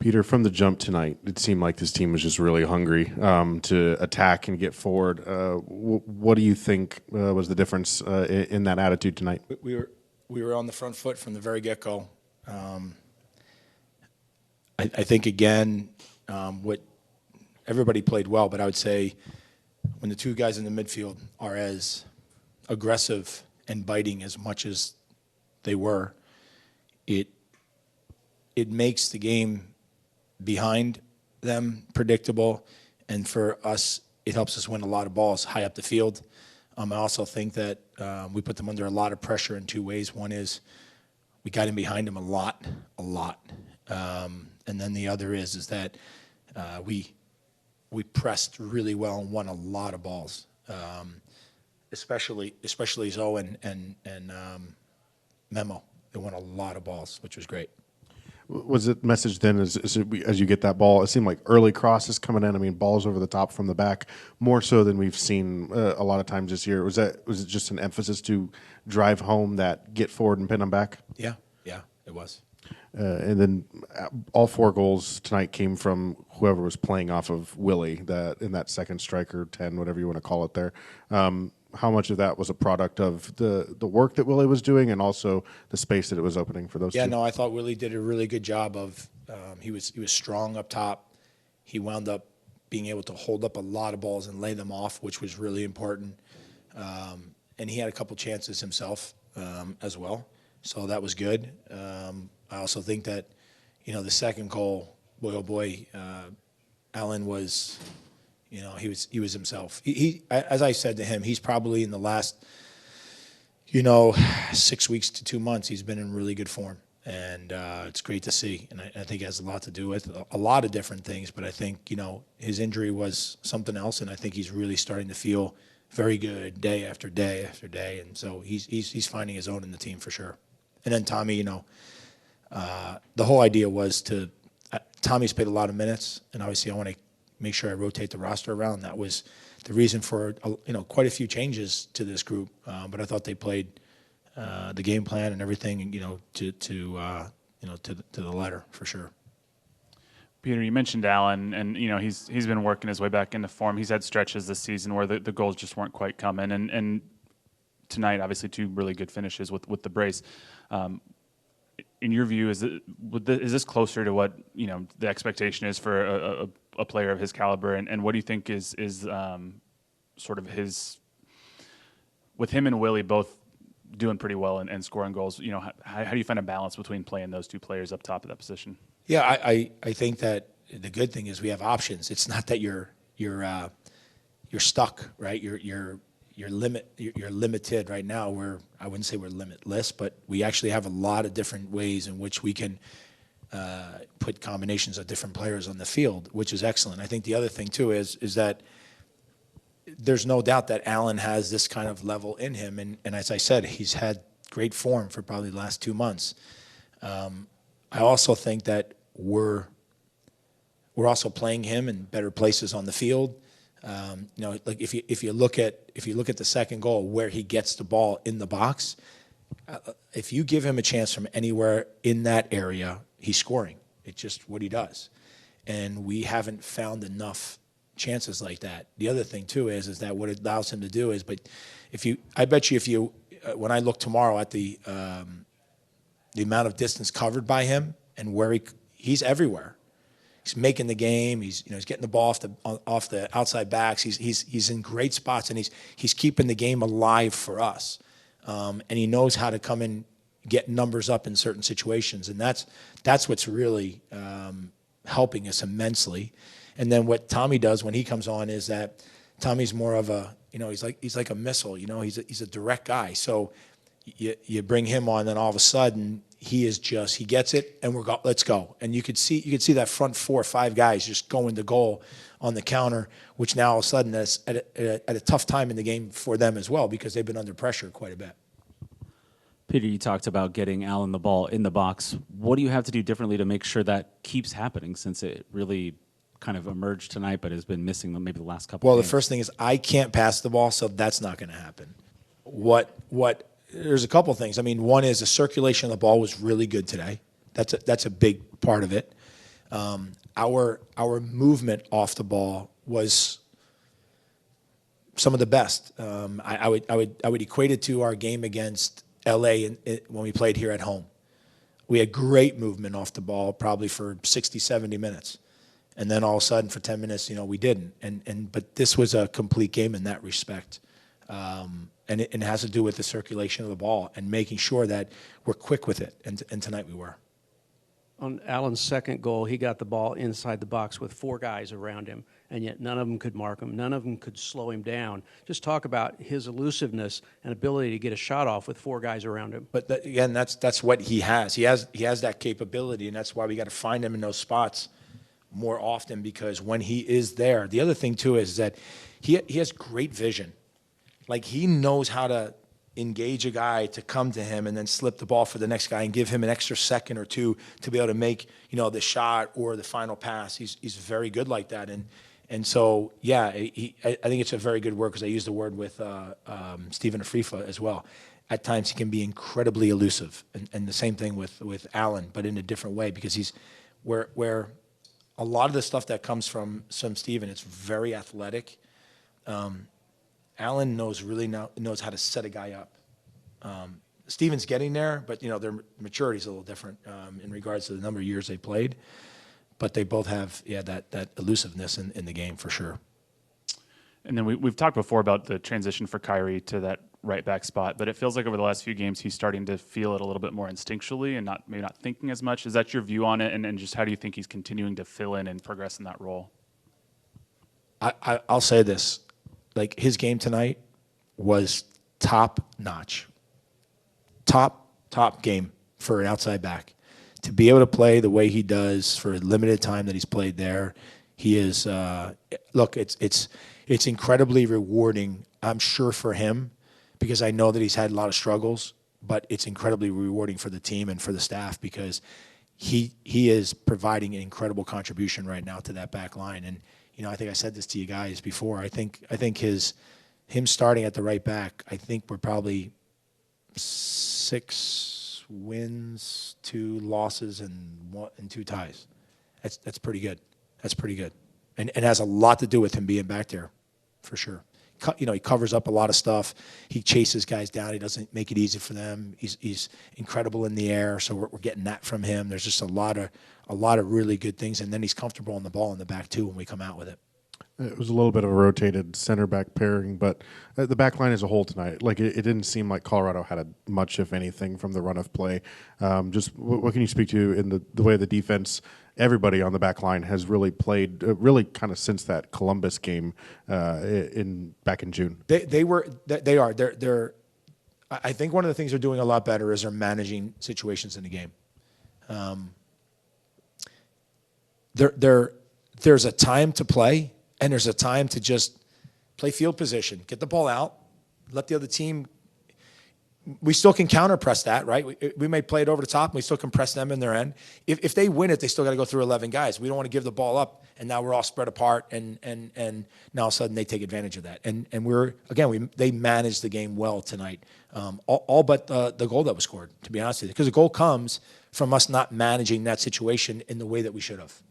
Peter, from the jump tonight, it seemed like this team was just really hungry to attack and get forward. What do you think was the difference in that attitude tonight? We were on the front foot from the very get-go. I think, again, what everybody played well, but I would say when the two guys in the midfield are as aggressive and biting as much as they were, it makes the game behind them predictable, and for us, it helps us win a lot of balls high up the field. I also think that we put them under a lot of pressure in two ways. One is we got in behind them a lot. And then the other is that we pressed really well and won a lot of balls, especially Zoe and Memo. They won a lot of balls, which was great. Was it message then as you get that ball? It seemed like early crosses coming in. I mean, balls over the top from the back, more so than we've seen a lot of times this year. Was it just an emphasis to drive home that get forward and pin them back? Yeah, it was. And then all 4 goals tonight came from whoever was playing off of Willie in that second striker 10, whatever you want to call it there. How much of that was a product of the work that Willie was doing and also the space that it was opening for those two? Yeah, no, I thought Willie did a really good job of he was strong up top. He wound up being able to hold up a lot of balls and lay them off, which was really important. And he had a couple chances himself as well, so that was good. I also think that, the second goal, boy, oh boy, Alan was, he was himself. He, as I said to him, he's probably in the last, 6 weeks to 2 months, he's been in really good form. And it's great to see. And I think it has a lot to do with a lot of different things. But I think, his injury was something else. And I think he's really starting to feel very good day after day after day. And so he's finding his own in the team for sure. And then Thommy, the whole idea was Tommy's played a lot of minutes. And obviously I want to make sure I rotate the roster around. That was the reason for quite a few changes to this group. But I thought they played the game plan and everything, to the letter for sure. Peter, you mentioned Allen, and he's been working his way back into form. He's had stretches this season where the goals just weren't quite coming, and tonight, obviously, 2 really good finishes with the brace. In your view, is this closer to what the expectation is for a player of his caliber, and what do you think is sort of his, with him and Willie both doing pretty well and scoring goals? How do you find a balance between playing those 2 players up top of that position? Yeah, I think that the good thing is we have options. It's not that you're stuck, right? You're limited right now. I wouldn't say we're limitless, but we actually have a lot of different ways in which we can put combinations of different players on the field, which is excellent. I think the other thing too is that there's no doubt that Allen has this kind of level in him, and as I said, he's had great form for probably the last 2 months. I also think that we're also playing him in better places on the field. Like if you look at the second goal where he gets the ball in the box, if you give him a chance from anywhere in that area, he's scoring. It's just what he does, and we haven't found enough chances like that. The other thing too is that what it allows him to do is, but I bet you when I look tomorrow at the amount of distance covered by him and where he's everywhere. He's making the game. He's getting the ball off the outside backs. He's in great spots, and he's keeping the game alive for us. And he knows how to come and get numbers up in certain situations, and that's what's really helping us immensely. And then what Thommy does when he comes on is that Tommy's more of a he's like a missile. He's a direct guy. So you bring him on, and all of a sudden he gets it, and let's go. And you could see that front 4 or 5 guys just going to goal on the counter, which now all of a sudden is at a tough time in the game for them as well because they've been under pressure quite a bit. Peter, you talked about getting Allen the ball in the box. What do you have to do differently to make sure that keeps happening, since it really kind of emerged tonight but has been missing maybe the last couple of games? The first thing is I can't pass the ball, so that's not going to happen. There's a couple things. I mean, one is the circulation of the ball was really good today. That's a big part of it. Our movement off the ball was some of the best. I would equate it to our game against LA when we played here at home. We had great movement off the ball probably for 60, 70 minutes. And then all of a sudden for 10 minutes, we didn't. But this was a complete game in that respect. And it has to do with the circulation of the ball and making sure that we're quick with it. And tonight we were. On Allen's second goal, he got the ball inside the box with 4 guys around him, and yet none of them could mark him. None of them could slow him down. Just talk about his elusiveness and ability to get a shot off with 4 guys around him. But again, that's what he has. He has that capability, and that's why we got to find him in those spots more often, because when he is there, the other thing too is that he has great vision. Like, he knows how to engage a guy to come to him and then slip the ball for the next guy and give him an extra second or two to be able to make, the shot or the final pass. He's very good like that. And so, yeah, I think it's a very good word, because I used the word with Stephen Afrifa as well. At times he can be incredibly elusive, and the same thing with Allen, but in a different way, because he's where a lot of the stuff that comes from Stephen, it's very athletic. Allen knows how to set a guy up. Steven's getting there, but their maturity is a little different in regards to the number of years they played. But they both have that elusiveness in the game for sure. And then we've talked before about the transition for Kyrie to that right back spot, but it feels like over the last few games he's starting to feel it a little bit more instinctually and maybe not thinking as much. Is that your view on it? And just how do you think he's continuing to fill in and progress in that role? I'll say this. Like, his game tonight was top notch. Top game for an outside back. To be able to play the way he does for a limited time that he's played there, he is, look, it's incredibly rewarding, I'm sure, for him, because I know that he's had a lot of struggles, but it's incredibly rewarding for the team and for the staff, because he is providing an incredible contribution right now to that back line. And I think I said this to you guys before. I think him starting at the right back, I think we're probably 6 wins, 2 losses, and 2 ties. That's pretty good. That's pretty good, and it has a lot to do with him being back there, for sure. He covers up a lot of stuff. He chases guys down. He doesn't make it easy for them. He's incredible in the air, so we're getting that from him. There's just a lot of really good things, and then he's comfortable on the ball in the back too when we come out with it. It was a little bit of a rotated center back pairing, but the back line as a whole tonight, like it didn't seem like Colorado had much, if anything, from the run of play. Just what can you speak to in the way the defense, everybody on the back line has really played, really kind of since that Columbus game back in June? They are. I think one of the things they're doing a lot better is they're managing situations in the game. There's a time to play, and there's a time to just play field position, get the ball out, let the other team. We still can counter press that, right? We may play it over the top, and we still can press them in their end. If they win it, they still got to go through 11 guys. We don't want to give the ball up, and now we're all spread apart, and now all of a sudden they take advantage of that. And they managed the game well tonight, all but the goal that was scored, to be honest with you, because the goal comes from us not managing that situation in the way that we should have.